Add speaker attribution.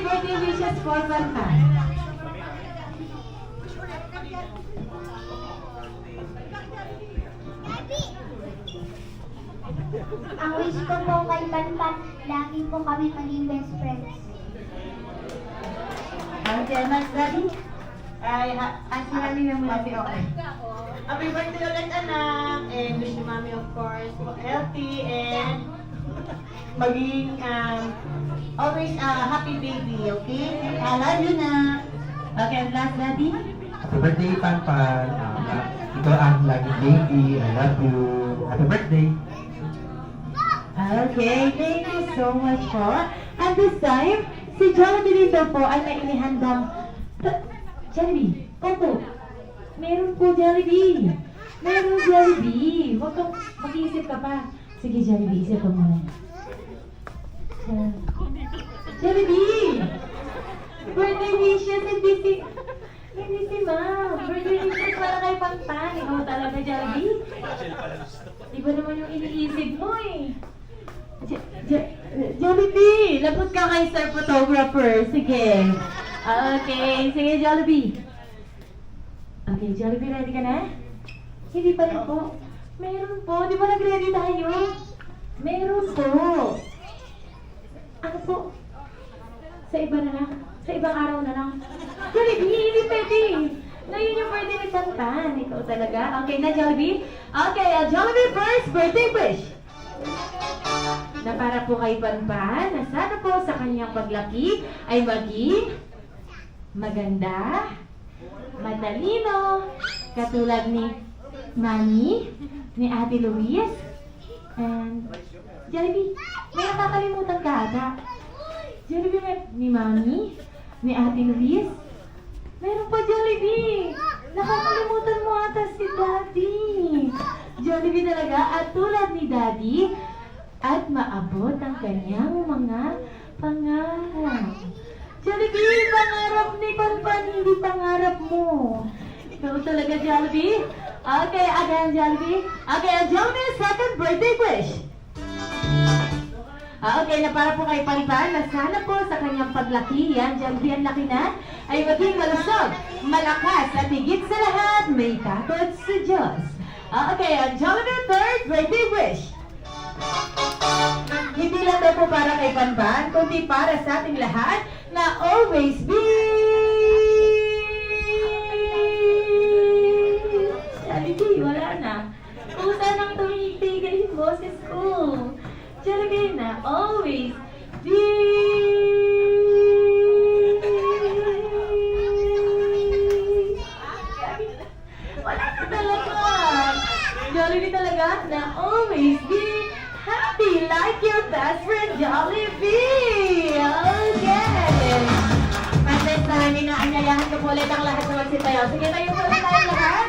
Speaker 1: birthday wishes for Banban?
Speaker 2: Ang wish ko po kay Banban, lagi po kami maging best friends.
Speaker 1: Okay, Mas Daddy? Ay, sinali na mo si okay.
Speaker 3: Happy birthday ulit, anak! And wish ni Mami, of course, healthy and maging always happy baby, okay?
Speaker 1: I love you na. Okay, last Daddy?
Speaker 4: Happy birthday, Panpan. Ikaw ang laging baby. I love you. Happy birthday.
Speaker 1: Okay, thank you so much po. At this time, si Jollibee dito po ay may inihandang... Jollibee, opo. Meron po Jollibee. Meron Jollibee. Huwag kang mag-iisip ka pa. Sige Jollibee, isip ka muna. Jollibee! Birthday wishes, hindi si Ma'am. Birthday wishes para kay Pangpan. Ikaw talaga Jollibee. Iba naman yung iniisip mo eh. Jollibee! Labot ka kay Sir Photographer. Sige. Okay. Sige, Jollibee. Okay, Jollibee, ready ka na? Hindi pa rin po. Meron po. Di ba nag-ready tayo? Meron po. Ano po? Sa iba na lang? Sa ibang araw na lang? Jollibee, hindi pwede. Ngayon yung birthday ni Tantan. Ikaw talaga. Okay na, Jollibee? Okay, Jollibee first birthday wish. Na para po kay Banban, na sana po sa kanyang paglaki ay maging maganda, matalino, katulad ni Mami, ni Ate Luis, and Jollibee, may nakakalimutan ka ata. Jollibee, ni Mami, ni Ate Luis, meron pa Jollibee. Nakakalimutan mo ata si Daddy. Jollibee talaga at tulad ni Daddy, at maabot ang kanyang mga pangarap. Jollibee, pangarap ni Banban, hindi pangarap mo. Ikaw talaga, Jollibee. Okay, again, Jollibee. Okay, Jollibee, second birthday wish. Okay, na para po kay Banban, na sana po sa kanyang paglaki, yan, Jollibee, ang laki na, ay maging malusog, malakas, at higit sa lahat, may takot sa Diyos. Okay, Jollibee, third birthday wish. Hindi lang daw po para kay Banban, kundi para sa ating lahat na always be... Jollibee, wala na. Usa nang tumitigil yung boses ko. Jollibee na, always be... Wala na talaga. Jollibee talaga na always be... happy like your best friend Jollibee! Okay! At this time, inaanyayahan ko po ulit ang lahat na magsitayo. Sige tayo po ulit tayo lahat.